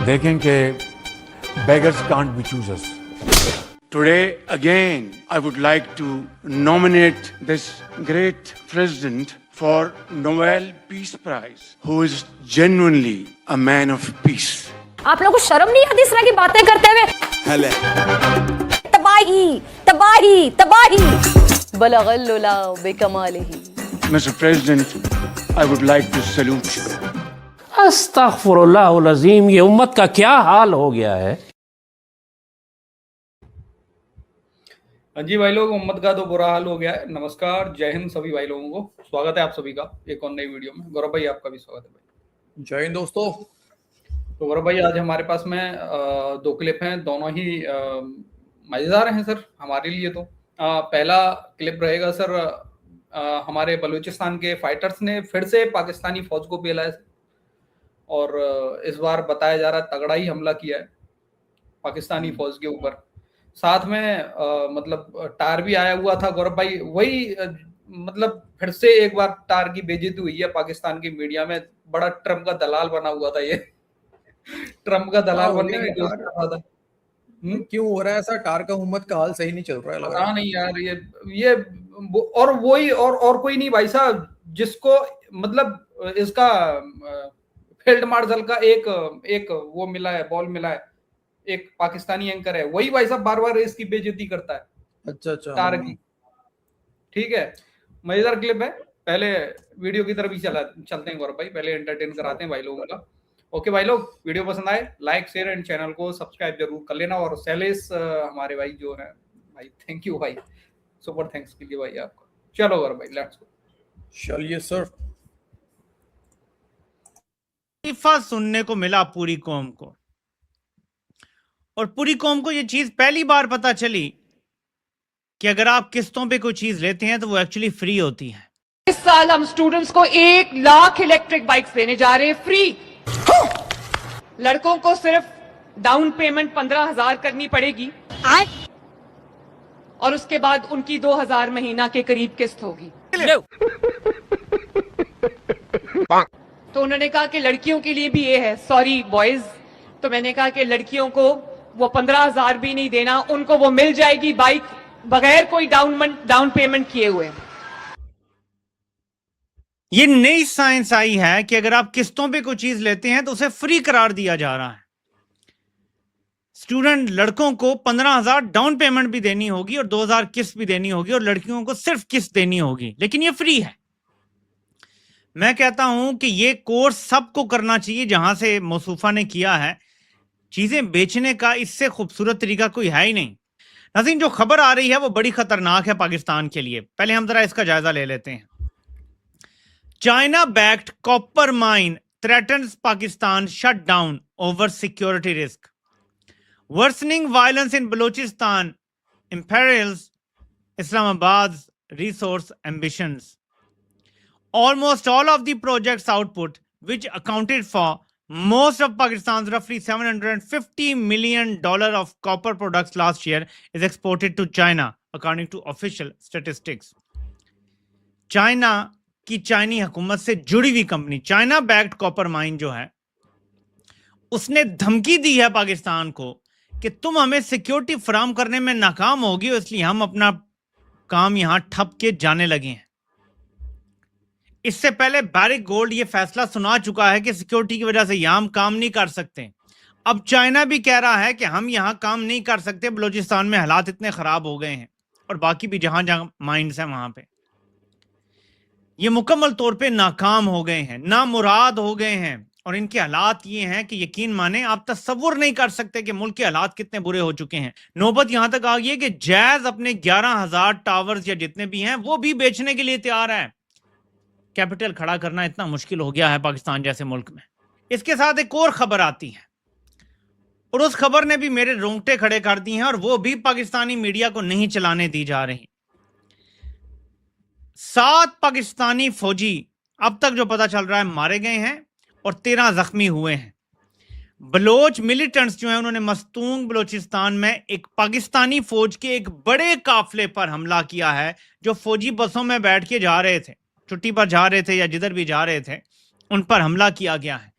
देखें कि beggars can't be choosers. Today, again, I would like to nominate this great president for Nobel Peace Prize, who is genuinely a man of peace. आप लोगों को शर्म नहीं आती इस तरह की बातें करते हुए? तबाही तबाही तबाही बलगल्लुला बेकमालिही। Mr. President, I would like to salute you. अस्तगफुरुल्लाह अज़ीम, ये उम्मत का क्या हाल हो गया है। जी भाई लोग, उम्मत का तो बुरा हाल हो गया है। नमस्कार, जय हिंद सभी भाई लोगों को। स्वागत है आप सभी का एक और नई वीडियो में। गौरव भाई, आपका भी स्वागत है भाई। जय हिंद दोस्तों। तो गौरव भाई, आज हमारे पास में दो क्लिप हैं, दोनों ही मजेदार हैं सर हमारे लिए। तो पहला क्लिप रहेगा सर, हमारे बलूचिस्तान के फाइटर्स ने फिर से पाकिस्तानी फौज को पेला है और इस बार बताया जा रहा है तगड़ा ही हमला किया है पाकिस्तानी फौज के ऊपर। साथ में मतलब टार भी आया हुआ था गौरव भाई। वही मतलब फिर से एक बार टार की बेइज्जती हुई है पाकिस्तान की मीडिया में। बड़ा ट्रम्प का दलाल बना हुआ था ये। ट्रम्प का दलाल बनने की कोशिश कर रहा था। क्यों हो रहा है ऐसा? टार का हुकूमत का हाल सही नहीं चल रहा है, लग रहा है। नहीं यार, ये और वही और कोई नहीं भाई साहब, जिसको मतलब इसका फील्ड मार्शल का एक वो मिला है, बॉल मिला है, एक पाकिस्तानी एंकर है, वही भाई साहब बार बार इसकी बेइज्जती करता है। अच्छा टार की। ठीक है, मजेदार क्लिप है। पहले वीडियो की तरफ ही चलते हैं गौरव भाई, पहले एंटरटेन कराते हैं भाई लोगों का। ओके भाई लोग, वीडियो पसंद आए लाइक शेयर एंड चैनल को सब्सक्राइब जरूर कर लेना। और सैलेस हमारे भाई जो है भाई, थैंक यू भाई, सुपर थैंक्स के लिए भाई आपको। चलो गौरव भाई, लेट्स गो। चलिए सर। इफ़ा सुनने को मिला पूरी कौम को, और पूरी कौम को ये चीज पहली बार पता चली कि अगर आप किस्तों पे कोई चीज लेते हैं तो वो एक्चुअली फ्री होती है। इस साल हम स्टूडेंट्स को 1 लाख इलेक्ट्रिक बाइक्स देने जा रहे हैं फ्री। लड़कों को सिर्फ डाउन पेमेंट 15,000 करनी पड़ेगी और उसके बाद उनकी 2,000 महीना के करीब किस्त होगी। तो उन्होंने कहा कि लड़कियों के लिए भी ये है। सॉरी बॉयज, तो मैंने कहा कि लड़कियों को वो 15,000 भी नहीं देना, उनको वो मिल जाएगी बाइक बगैर कोई डाउन पेमेंट किए हुए। ये नई साइंस आई है कि अगर आप किस्तों पे कोई चीज लेते हैं तो उसे फ्री करार दिया जा रहा है। स्टूडेंट लड़कों को 15,000 डाउन पेमेंट भी देनी होगी और 2,000 किस्त भी देनी होगी, और लड़कियों को सिर्फ किस्त देनी होगी, लेकिन ये फ्री है। मैं कहता हूं कि ये कोर्स सबको करना चाहिए जहां से मौसूफा ने किया है। चीजें बेचने का इससे खूबसूरत तरीका कोई है ही नहीं। नाज़रीन, जो खबर आ रही है वो बड़ी खतरनाक है पाकिस्तान के लिए। पहले हम जरा इसका जायजा ले लेते हैं। China backed copper mine threatens Pakistan shut down over security risk. Worsening violence in Balochistan imperils Islamabad's resource ambitions. Almost all of the project's output, which accounted for most of Pakistan's roughly $750 million of copper products last year, is exported to China, according to official statistics. China की चाइनी हुकूमत से जुड़ी हुई company China backed copper mine जो है, उसने धमकी दी है पाकिस्तान को कि तुम हमें सिक्योरिटी फराहम करने में नाकाम होगी, इसलिए हम अपना काम यहां ठप के जाने लगे हैं। इससे पहले बैरिक गोल्ड ये फैसला सुना चुका है कि सिक्योरिटी की वजह से यहां हम काम नहीं कर सकते। अब चाइना भी कह रहा है कि हम यहां काम नहीं कर सकते, बलूचिस्तान में हालात इतने खराब हो गए हैं, और बाकी भी जहां जहां माइंस हैं वहां पे ये मुकम्मल तौर पे नाकाम हो गए हैं, नामुराद हो गए हैं। और इनके हालात ये हैं कि यकीन माने आप तस्वुर नहीं कर सकते कि मुल्क के हालात कितने बुरे हो चुके हैं। नौबत यहां तक आ गई है कि जैज अपने 11,000 टावर्स या जितने भी हैं वो भी बेचने के लिए तैयार है। कैपिटल खड़ा करना इतना मुश्किल हो गया है पाकिस्तान जैसे मुल्क में। इसके साथ एक और खबर आती है, और उस खबर ने भी मेरे रोंगटे खड़े कर दिए हैं, और वो भी पाकिस्तानी मीडिया को नहीं चलाने दी जा रही। 7 पाकिस्तानी फौजी अब तक जो पता चल रहा है मारे गए हैं और 13 जख्मी हुए हैं। बलोच मिलिटेंट्स जो हैं उन्होंने मस्तूंग बलोचिस्तान में एक पाकिस्तानी फौज के एक बड़े काफिले पर हमला किया है, जो फौजी बसों में बैठ के जा रहे थे, छुट्टी पर जा रहे थे या जिधर भी जा रहे थे, उन पर हमला किया गया है।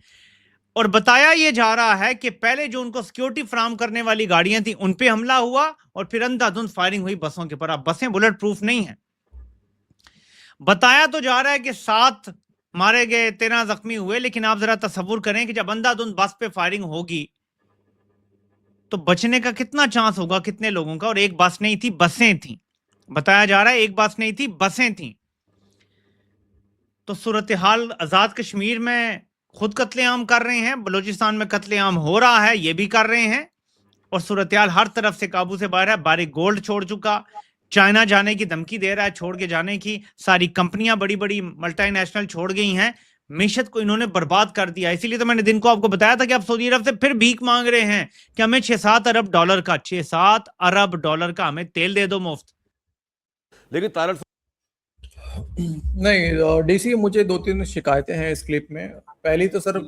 और बताया यह जा रहा है कि पहले जो उनको सिक्योरिटी फराहम करने वाली गाड़ियां थी उन पे हमला हुआ और फिर अंधाधुंध फायरिंग हुई बसों के ऊपर। अब बसें बुलेट प्रूफ नहीं है। बताया तो जा रहा है कि 7 मारे गए, 13 जख्मी हुए, लेकिन आप जरा तसव्वुर करें कि जब अंधाधुंध बस पे फायरिंग होगी तो बचने का कितना चांस होगा, कितने लोगों का। और एक बस नहीं थी, बसें थी। बताया जा रहा है एक बस नहीं थी, बसें थी। तो सूरत हाल आजाद कश्मीर में खुद कत्लेआम कर रहे हैं, बलूचिस्तान में कत्लेआम हो रहा है, ये भी कर रहे हैं, और सूरत हाल हर तरफ से काबू से बाहर है। बारिक गोल्ड छोड़ चुका, चाइना जाने की धमकी दे रहा है, छोड़ के जाने की। सारी कंपनियां बड़ी बड़ी मल्टीनेशनल छोड़ गई हैं। मीशत को इन्होंने बर्बाद कर दिया। इसीलिए तो मैंने दिन को आपको बताया था कि अब सऊदी अरब से फिर भीख मांग रहे हैं कि हमें 6-7 अरब डॉलर का, 6-7 अरब डॉलर का हमें तेल दे दो मुफ्त। लेकिन तारड़ नहीं डीसी, मुझे 2-3 शिकायतें हैं इस क्लिप में। पहली तो सर,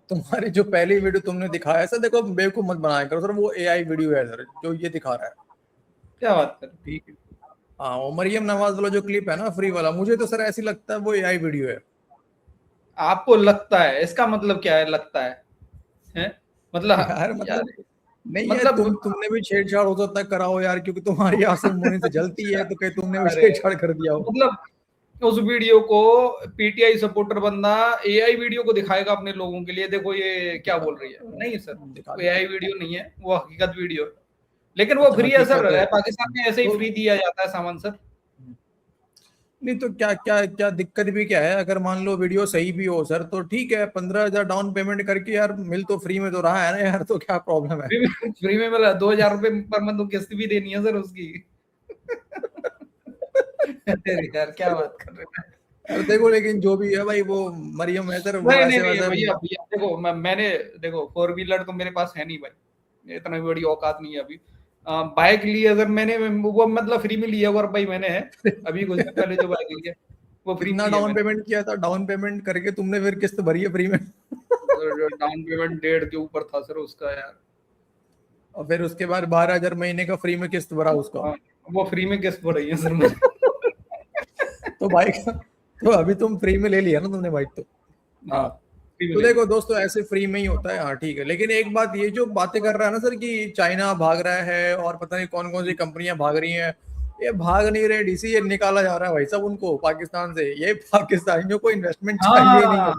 तुम्हारी जो पहली वीडियो तुमने दिखाया सर, देखो बेवकूफ मत बनाया करो सर, वो एआई वीडियो है सर जो ये दिखा रहा है। क्या बात कर, ठीक है। हाँ, वो मरियम नवाज वाला जो क्लिप है ना फ्री वाला, मुझे तो सर ऐसी लगता है वो एआई वीडियो है। आपको लगता है, इसका मतलब क्या है लगता है? मतलब यार नहीं मतलब तुमने भी छेड़छाड़ हो सकता है कराओ यार, क्योंकि तुम्हारी आंसू मुंह से जलती है तो कहीं तुमने भी छेड़छाड़ कर दिया हो। मतलब उस वीडियो को पीटीआई सपोर्टर बंदा एआई वीडियो को दिखाएगा अपने लोगों के लिए, देखो ये क्या बोल रही है। नहीं सर, एआई वीडियो नहीं है, वो हकीकत वीडियो है। लेकिन वो फ्री है सर, पाकिस्तान में ऐसे ही फ्री दिया जाता है सामान सर। नहीं तो क्या क्या क्या दिक्कत भी क्या है? अगर मान लो वीडियो सही भी हो सर तो ठीक है, 15,000 डाउन पेमेंट करके यार मिल तो फ्री में तो रहा है ना यार, तो क्या प्रॉब्लम है? फ्री में मिला, 2,000 रुपए पर मंथ किस्त भी देनी है सर उसकी। यार क्या बात कर रहे हैं? देखो लेकिन जो भी है भाई, वो मरियम है सर। नहीं भैया देखो, मैंने देखो 4 व्हीलर तो मेरे पास है नहीं भाई, इतना बड़ी औकात नहीं है अभी। बाइक ली अगर मैंने, वो मतलब फ्री में लिया और भाई मैंने है अभी कुछ दिन पहले जो बाइक ली है वो फ्री में। डाउन पेमेंट किया था, डाउन पेमेंट करके तुमने फिर किस्त भरी है फ्री में? डाउन पेमेंट 1.5 के ऊपर था सर उसका यार, और फिर उसके बाद 12,000 महीने का फ्री में किस्त भरा उसका। वो फ्री में किस्त भर रही है सर मुझे। तो बाइक तो अभी तुम फ्री में ले लिया ना तुमने बाइक तो। हाँ तो देखो दोस्तों, ऐसे फ्री में ही होता है। हाँ ठीक है, लेकिन एक बात, ये जो बातें कर रहा है ना सर कि चाइना भाग रहा है और पता नहीं कौन कौन सी कंपनियां भाग रही हैं, ये भाग नहीं रहे डीसी, ये निकाला जा रहा है भाई साहब उनको पाकिस्तान से। ये पाकिस्तानियों को इन्वेस्टमेंट चाहिए नहीं है।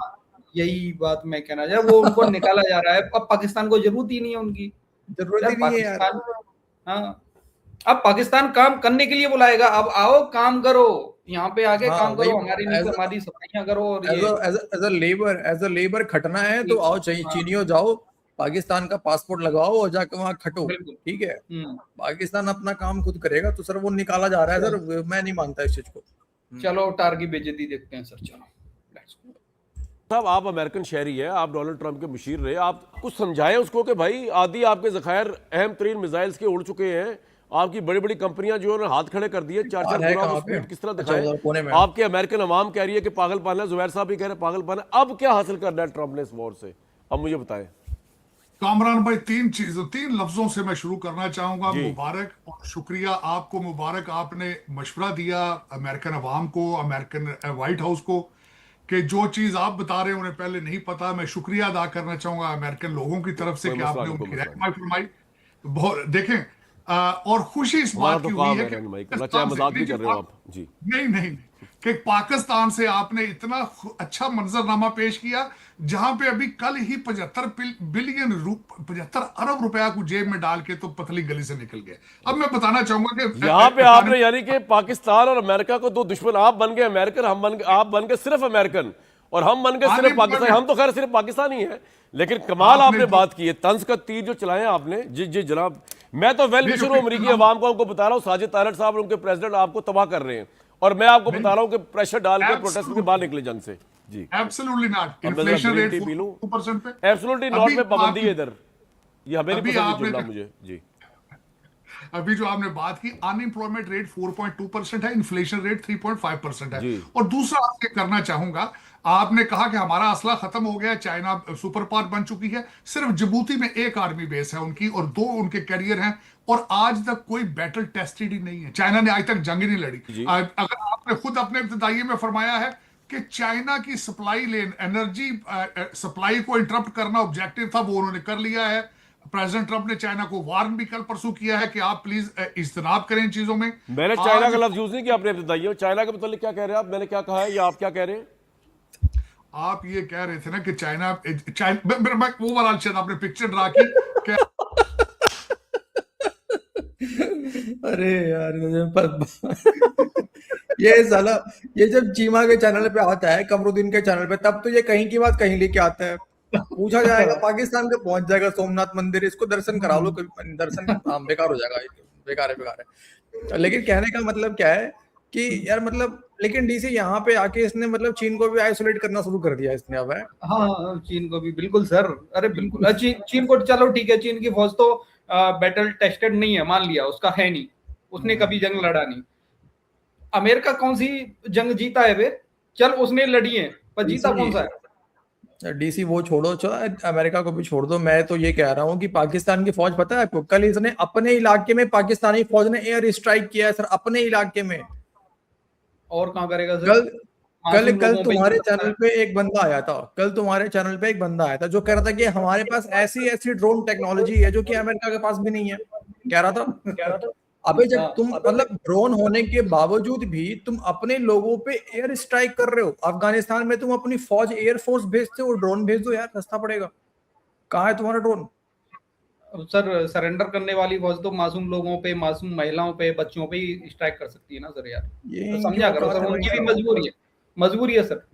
यही बात मैं कहना चाह, वो उनको निकाला जा रहा है। अब पाकिस्तान को जरूरत ही नहीं है, उनकी जरूरत ही नहीं है यार। हाँ, अब पाकिस्तान काम करने के लिए बुलाएगा, अब आओ काम करो, यहाँ पे आके काम करो, हमारी हमारी सफाइयां करो। और एज अ लेबर खटना है तो आओ, चीनियों जाओ, पाकिस्तान का पासपोर्ट लगाओ और जाके वहां खटो। ठीक है, पाकिस्तान अपना काम खुद करेगा। तो सर वो निकाला जा रहा है सर, मैं नहीं मानता इस चीज को। चलो टार की बेइज्जती देखते हैं सर। चलो साहब, आप अमेरिकन शहरी है, आप डोनाल्ड ट्रंप के मुशीर रहे, आप कुछ समझाएं उसको कि भाई आदि आपके ज़खायर अहम तरीन मिसाइल्स के उड़ चुके हैं, आपकी बड़ी बड़ी कंपनियां जो है हाथ खड़े कर दिए, 4-4 गुना को स्पीड किस तरह दिखाएं? आपके अमेरिकन अवाम कह रही है कि पागलपन है, जुबैर साहब भी कह रहे हैं पागलपन है। अब क्या हासिल करना है ट्रंप ने इस वॉर से, अब मुझे बताएं। कामरान भाई, 3 लफ्जों से मैं शुरू करना चाहूंगा। मुबारक और शुक्रिया आपको, मुबारक आपने मशवरा दिया अमेरिकन अवाम को, अमेरिकन व्हाइट हाउस को, कि जो चीज आप बता रहे हैं उन्हें पहले नहीं पता। मैं शुक्रिया अदा करना चाहूंगा अमेरिकन लोगों की तरफ से कि आपने उनकी रहनुमाई फरमाई। बहुत देखें और खुशी इस बात की हुई है कि मजाक भी कर रहे हो आप जी। नहीं कि पाकिस्तान से आपने इतना अच्छा मंजरनामा पेश किया, जहां पे अभी कल ही 75 अरब रुपया को जेब में डाल के तो पतली गली से निकल गए। अब मैं बताना चाहूंगा कि यहाँ पे आपने यानी कि पाकिस्तान और अमेरिका को 2 दुश्मन, आप बन गए अमेरिकन, आप बन गए सिर्फ अमेरिकन और हम बन गए सिर्फ पाकिस्तान। हम तो खैर सिर्फ पाकिस्तानी हैं, लेकिन कमाल आपने बात की है, तंज का तीर जो चलाए आपने। जी जनाब, मैं तो वेल विशर हूं अमेरिकी अवाम को, उनको बता रहा हूं साजिद तारड़ साहब और उनके प्रेसिडेंट आपको तबाह कर रहे हैं, और मैं आपको बता रहा हूं कि प्रेशर डाल के प्रोटेस्ट के बाहर निकले जंग से। जी एब्सोल्युटली नॉट, इन्फ्लेशन रेट 2% पे, एब्सोल्युटली नॉट में पाबंदी है इधर, ये हमें नहीं पसंद जुमला मुझे। जी अभी जो आपने बात की, अनएम्प्लॉयमेंट रेट 4.2% है, इन्फ्लेशन रेट 3.5% है। और दूसरा आपसे करना चाहूंगा, आपने कहा कि हमारा असला खत्म हो गया, चाइना सुपर पावर बन चुकी है। सिर्फ जिबूती में 1 आर्मी बेस है उनकी और 2 उनके कैरियर हैं, और आज तक कोई बैटल टेस्टेड ही नहीं है। चाइना ने आज तक जंग ही नहीं लड़ी। अगर आपने खुद अपने इब्तिदाई में फरमाया है कि चाइना की सप्लाई लेन, एनर्जी सप्लाई को इंटरप्ट करना ऑब्जेक्टिव था, वो उन्होंने कर लिया है। प्रेसिडेंट ट्रंप ने चाइना को वार्न भी कल परसों किया है कि आप प्लीज इज्तनाब करें इन चीजों में। मैंने चाइना का लफ्ज यूज नहीं किया, आपने बताइए चाइना के मतलब क्या कह रहे हैं आप, मैंने क्या कहा है या आप क्या कह रहे हैं? आप ये कह रहे थे ना कि चाइना ओवरऑल शायद आपने पिक्चर ड्रा की कि अरे यार ये साला, ये जब चीमा के चैनल पे आता है, कमरुद्दीन के चैनल पे, तब तो ये कहीं की बात कहीं लेके आता है। पूछा जाएगा पाकिस्तान के, पहुंच जाएगा सोमनाथ मंदिर, इसको दर्शन करा लो, दर्शन बेकार हो जाएगा, बेकार है। लेकिन कहने का मतलब क्या है कि यार मतलब, लेकिन डीसी यहाँ पे आके इसने मतलब चीन को भी आइसोलेट करना शुरू कर दिया इसने अब, है। हाँ, चीन को भी, बिल्कुल सर, अरे बिल्कुल। चीन को चलो ठीक है, चीन की फौज तो बैटल टेस्टेड नहीं है, मान लिया, उसका है नहीं, उसने कभी जंग लड़ा नहीं। अमेरिका कौन सी जंग जीता है वे, चल उसने लड़ी है, पर जीता कौन सा है? डीसी वो छोड़ो, अमेरिका को भी छोड़ दो। मैं तो ये कह रहा हूँ कि पाकिस्तान की फौज, पता है आपको, कल इसने अपने इलाके में, पाकिस्तानी फौज ने एयर स्ट्राइक किया है सर, अपने इलाके में। और कहाँ करेगा सर? कल तुम्हारे चैनल पे एक बंदा आया था, जो कह रहा था कि हमारे पास ऐसी ड्रोन टेक्नोलॉजी है जो कि अमेरिका के पास भी नहीं है, कह रहा था। अबे जब तुम मतलब ड्रोन होने के बावजूद भी तुम अपने लोगों पे एयर स्ट्राइक कर रहे हो, अफगानिस्तान में तुम अपनी फौज एयरफोर्स भेजते हो, ड्रोन भेज दो यार, सस्ता पड़ेगा। कहाँ है तुम्हारा ड्रोन? सर सरेंडर करने वाली फौज तो मासूम लोगों पे, मासूम महिलाओं पे, बच्चों पे ही स्ट्राइक कर सकती है ना सर, यार तो समझा करो सर, उनकी भी मजबूरी है sir.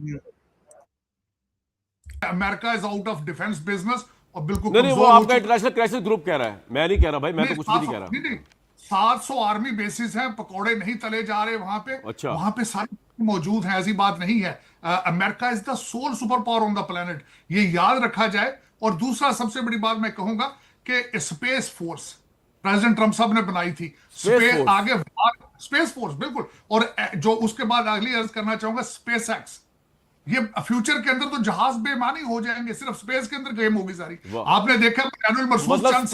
America is out of defence business, और बिल्कुल नहीं, वो आपका इंटरनेशनल क्राइसिस ग्रुप कह रहा है, मैं नहीं कह रहा भाई, मैं तो कुछ भी नहीं कह रहा। 700 आर्मी बेसिस हैं, पकौड़े नहीं तले जा रहे वहां पे। अच्छा। वहां पे सारे मौजूद हैं, ऐसी बात नहीं है। America is the sole superpower on the planet, ये याद रखा जाए। और दूसरा सबसे बड़ी बात मैं कहूंगा कि स्पेस फोर्स प्रेसिडेंट ट्रंप साहब ने बनाई थी, स्पेस आगे, स्पेस फोर्स बिल्कुल। और जो उसके बाद अगली अर्ज करना चाहूंगा, स्पेस एक्स, ये फ्यूचर के अंदर तो जहाज बेमानी हो जाएंगे, सिर्फ स्पेस के अंदर गेम होगी सारी। आपने देखा मतलब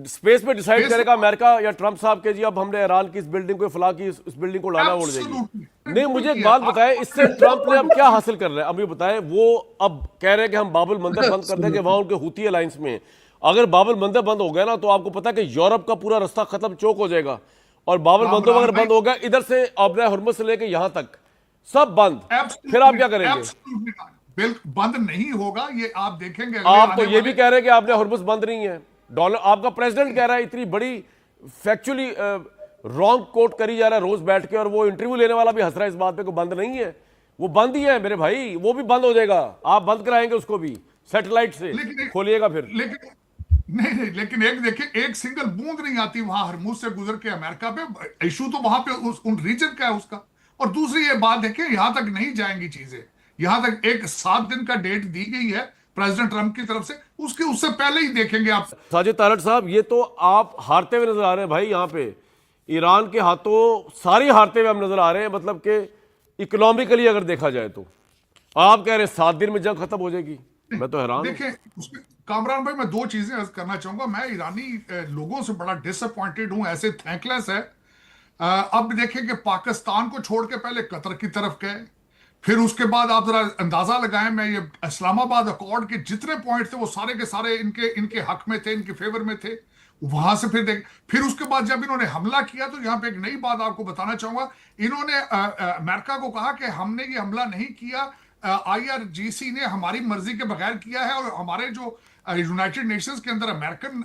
स्पेस में डिसाइड करेगा अमेरिका या ट्रंप साहब के जी अब हमने ईरान की इस बिल्डिंग को फला की, इस बिल्डिंग को डाला उड़ जाएगी। नहीं, मुझे एक बात बताएं, इससे ट्रंप ने अब क्या हासिल कर रहे हैं, अब ये बताएं। वो अब कह रहे हैं कि हम बाबुल मंदिर बंद कर देंगे वहां उनके हुती अलायंस में। अगर बाबुल मंदिर बंद हो गया ना, तो आपको पता है कि यूरोप का पूरा रास्ता खत्म, चौक हो जाएगा। और बाबुल मंदिर अगर बंद हो गया, इधर से आबरा हुर्मुज से लेके यहां तक सब बंद, फिर आप क्या करेंगे? बिल्कुल बंद नहीं होगा, ये आप देखेंगे। आप तो ये भी कह रहे हैं कि आपने हुर्मुज बंद नहीं है, डॉलर आपका प्रेसिडेंट कह रहा है, इतनी बड़ी फैक्चुअली रॉन्ग कोट करी जा रहा है रोज बैठ के, और वो इंटरव्यू लेने वाला भी हंस रहा है इस बात पे, को बंद नहीं है, वो बंद ही है मेरे भाई, वो भी बंद हो जाएगा, आप बंद कराएंगे उसको भी सैटेलाइट से खोलिएगा फिर। नहीं, लेकिन एक देखिए, एक सिंगल बूंद नहीं आती वहां हरमुज से गुजर के अमेरिका पे। इशू तो वहां पे उन रीजन का है उसका। और दूसरी ये बात देखिए, यहां तक नहीं जाएंगी चीजें, यहां तक एक 7 दिन का डेट दी गई है प्रेसिडेंट ट्रंप की तरफ से, उससे पहले ही देखेंगे आप। साजिद तारड़ साहब, ये तो आप हारते हुए नजर आ रहे हैं भाई, यहाँ पे ईरान के हाथों सारी हारते हुए हम नजर आ रहे हैं, मतलब कि इकोनॉमिकली अगर देखा जाए तो आप कह रहे हैं 7 दिन में जंग खत्म हो जाएगी, मैं तो हैरान। देखिए उसमें कामरान भाई, मैं 2 चीजें अर्ज करना चाहूंगा। मैं ईरानी लोगों से बड़ा डिसअपॉइंटेड हूं, ऐसे थैंकलेस है। अब देखें कि पाकिस्तान को छोड़ के पहले कतर की तरफ गए, फिर उसके बाद आप जरा अंदाजा लगाएं, मैं ये इस्लामाबाद अकॉर्ड के जितने पॉइंट थे वो सारे के सारे इनके हक में थे, इनके फेवर में थे। वहां से फिर उसके बाद जब इन्होंने हमला किया, तो यहां पे एक नई बात आपको बताना चाहूंगा। इन्होंने अमेरिका को कहा कि हमने ये हमला नहीं किया, IRGC ने हमारी मर्जी के बगैर किया है, और हमारे जो यूनाइटेड नेशंस के अंदर अमेरिकन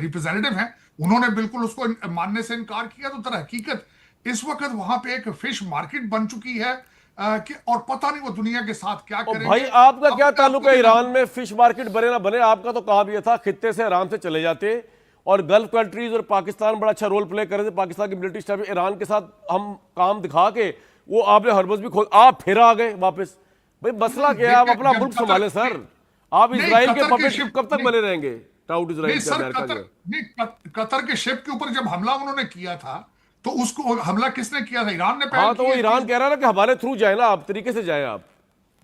रिप्रेजेंटेटिव हैं, उन्होंने बिल्कुल उसको मानने से इनकार किया। तो दर हकीकत इस वक्त वहां पे एक फिश मार्केट बन चुकी है कि, और पता नहीं वो दुनिया के साथ क्या करेंगे। भाई आपका क्या ताल्लुक है ईरान में, फिश मार्केट बने ना बने, आपका तो कहा भी था खित्ते से आराम से चले जाते, और गल्फ कंट्रीज और पाकिस्तान बड़ा अच्छा रोल प्ले कर रहे थे, पाकिस्तान की मिलिट्री स्टाफ, ईरान के साथ हम काम दिखा के वो आपने हरमुज भी खोल, आप फिर आ गए वापस। भाई मसला क्या है, आप अपना मुल्क संभाले सर, आप इजराइल के पपेट शिप कब तक बने रहेंगे? टाउट इजराइल का अमेरिका कतर के शिप के ऊपर जब हमला उन्होंने किया था, तो उसको हमला किसने किया था? ईरान ने पहले। हाँ, तो वो ईरान कह रहा है ना कि हमारे थ्रू जाए ना, आप तरीके से जाए आप।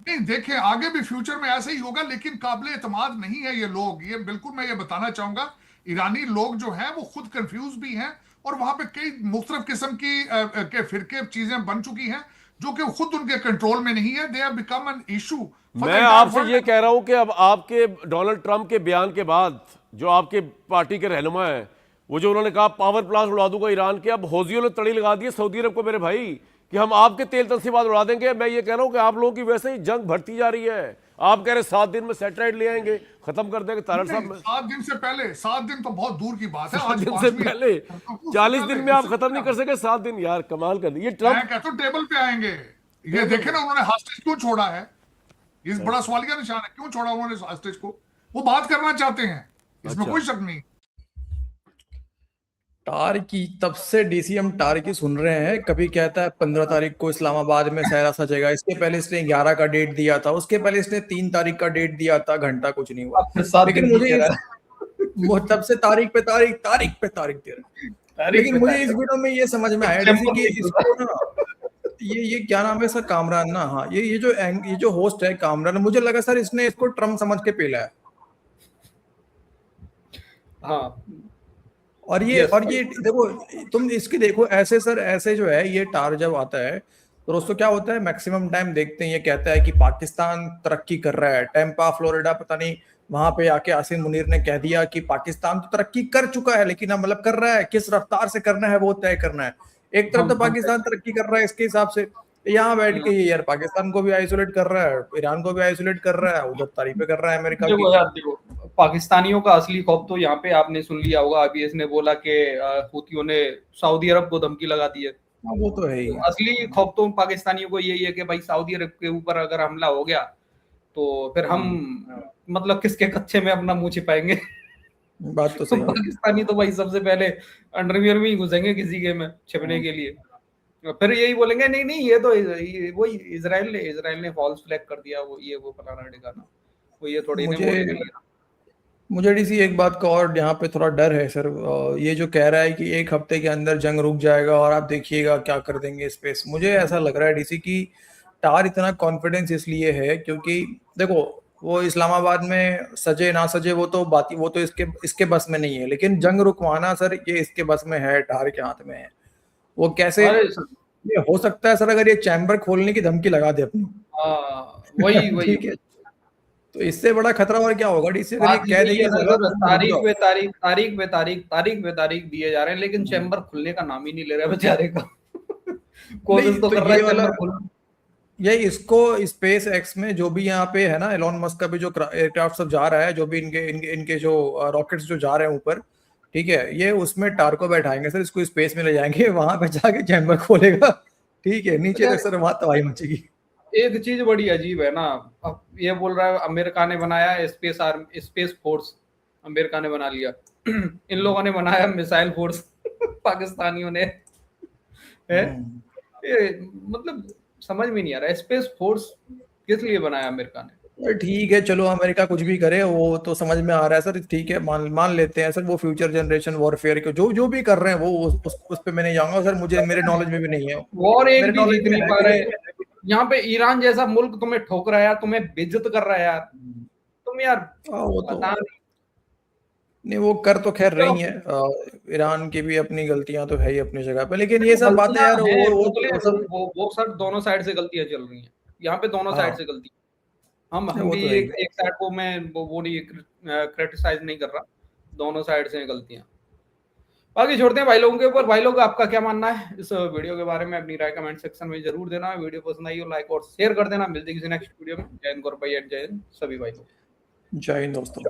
नहीं, देखें आगे भी फ्यूचर में ऐसे ही होगा, लेकिन काबिल एतमाद नहीं है ये लोग, ये बिल्कुल मैं ये बताना चाहूंगा। ईरानी लोग जो हैं वो खुद कंफ्यूज भी हैं, और वहां पे कई मुख्तलिफ किस्म की के फिरके चीजें बन चुकी हैं। जो कि खुद उनके कंट्रोल में नहीं है। They have become an issue. मैं आपसे ये कह रहा हूं कि अब आपके डोनाल्ड ट्रंप के बयान के बाद जो आपके पार्टी के रहनुमा है, वो जो उन्होंने कहा पावर प्लांट उड़ा दूंगा ईरान के, अब हौजियों ने तड़ी लगा दी है सऊदी अरब को मेरे भाई कि हम आपके तेल तनसीबात उड़ा देंगे। मैं ये कह रहा हूं कि आप लोगों की वैसे ही जंग बढ़ती जा रही है। आप कह रहे 7 दिन में सैटेलाइट ले आएंगे, खत्म कर देंगे। तारड़ साहब 7 दिन से पहले, 7 दिन तो बहुत दूर की बात है। 7 दिन से पहले 40 दिन में आप खत्म नहीं कर सके, 7 दिन यार कमाल कर दिए। मैं कहता हूं टेबल पे आएंगे। ये देखे ना उन्होंने हॉस्टेज क्यों छोड़ा है, ये बड़ा सवालिया निशान है। क्यों छोड़ा उन्होंने हॉस्टेज को? वो बात करना चाहते हैं, इसमें कोई शक नहीं। टार्की तब से डीसीएम टार्की सुन रहे हैं। कभी कहता है 15 तारीख को इस्लामाबाद में सहरा सजेगा, इसके पहले इसने 11 का डेट दिया था, उसके पहले इसने 3 तारीख का डेट दिया था, घंटा कुछ नहीं हुआ। लेकिन मुझे तब से तारीख पे तारीख दे रहा है। लेकिन मुझे इस वीडियो में ये समझ में आया कि इसको ना ये क्या नाम है सर, कामरान ना, हाँ ये जो होस्ट है कामरान, मुझे लगा सर इसने इसको ट्रम्प समझ के पेला है। हाँ, और ये देखो, तुम इसकी देखो ऐसे सर, ऐसे जो है ये टार जब आता है तो दोस्तों क्या होता है, मैक्सिमम टाइम देखते हैं ये कहता है कि पाकिस्तान तरक्की कर रहा है। टेम्पा फ्लोरिडा पता नहीं वहां पे आके आसिम मुनीर ने कह दिया कि पाकिस्तान तो तरक्की कर चुका है, लेकिन अब मतलब कर रहा है, किस रफ्तार से करना है वो तय करना है। एक तरफ तो पाकिस्तान तरक्की कर रहा है इसके हिसाब से, यहाँ बैठ के ये यार पाकिस्तान को भी आइसोलेट कर रहा है, ईरान को भी आइसोलेट कर रहा है, उधर तारीफें कर रहा है अमेरिका की। पाकिस्तानियों का असली खौफ तो यहाँ पे आपने सुन लिया होगा, अभी इसने बोला कि हूथियों ने सऊदी अरब को धमकी लगा दी है। वो तो है ही। असली खौफ तो पाकिस्तानियों को यही है कि भाई सऊदी अरब के ऊपर अगर हमला हो गया तो फिर हम मतलब किसके कच्चे में अपना मुंह छिपाएंगे। बात तो सही। पाकिस्तानी तो भाई सबसे पहले अंडरवियर में ही घुसेंगे किसी के में छिपने के लिए, फिर यही बोलेंगे नहीं ये तो वही इजराइल ने फॉल्स फ्लैग कर दिया, वो ये वो फलाना ठिकाना, वो ये थोड़ी मुझे डीसी एक बात का और यहाँ पे थोड़ा डर है सर, ये जो कह रहा है कि 1 हफ्ते के अंदर जंग रुक जाएगा और आप देखिएगा क्या कर देंगे स्पेस। मुझे ऐसा लग रहा है डीसी की टार इतना कॉन्फिडेंस इसलिए है क्योंकि देखो वो इस्लामाबाद में सजे ना सजे वो तो इसके बस में नहीं है, लेकिन जंग रुकवाना सर ये इसके बस में है, टार के हाथ में है। वो कैसे ये हो सकता है सर, अगर ये चैम्बर खोलने की धमकी लगा दे अपनी, वही ठीक है, तो इससे बड़ा खतरा और क्या होगा डीसी, अगर ये कह देंगे तारीख दिए जा रहे हैं, लेकिन चैम्बर खुलने का नाम ही नहीं ले रहा बेचारे का। कोशिश तो कर रहा है चैम्बर खोलने। ये इसको स्पेस एक्स में जो भी यहाँ पे है ना, एलोन मस्क का भी जो एयरक्राफ्ट सब जा रहा है, जो भी इनके जो रॉकेट्स जो जा रहे हैं ऊपर, ठीक है, ये उसमें टार को बैठाएंगे सर, इसको स्पेस में ले जाएंगे, वहां पे जाके चैम्बर खोलेगा, ठीक है, नीचे तक सर वहां तबाही मचेगी। एक चीज बड़ी अजीब है ना, अब ये बोल रहा है अमेरिका ने बनाया स्पेस फोर्स, अमेरिका ने बना लिया। इन लोगों ने बनाया मिसाइल फोर्स, पाकिस्तानियों ने है। मतलब समझ में नहीं आ रहा, स्पेस फोर्स किस लिए बनाया अमेरिका ने। ठीक है चलो, अमेरिका कुछ भी करे वो तो समझ में आ रहा है सर, ठीक है, मान लेते हैं सर, वो फ्यूचर जनरेशन वॉरफेयर को जो भी कर रहे हैं वो उस पे मैं नहीं जाऊंगा सर, मुझे मेरे नॉलेज में भी नहीं है। वॉर एक भी जीत नहीं पा रहे यहाँ पे, ईरान जैसा मुल्क तुम्हें ठोक रहा है यार, तुम्हें बेइज्जत कर रहा है यार, तुम यार वो तो नहीं, वो कर तो खैर रही है, ईरान की भी अपनी गलतियां तो है ही अपनी जगह पे, लेकिन ये सब बातें यार वो सब दोनों साइड से गलतियां चल रही हैं यहाँ पे, दोनों साइड से गलती। हम भी एक साइड को मैं वो नहीं क्रिटिसाइज नहीं कर रहा, दोनों साइड से गलतियां। बाकी छोड़ते हैं भाई लोगों के ऊपर। भाई लोग आपका क्या मानना है इस वीडियो के बारे में, अपनी राय कमेंट सेक्शन में जरूर देना। वीडियो पसंद आई हो लाइक और शेयर कर देना। मिलते हैं किसी नेक्स्ट वीडियो में। जय हिंद गौरव भाई, जय हिंद सभी भाई लोग, जय हिंद दोस्तों।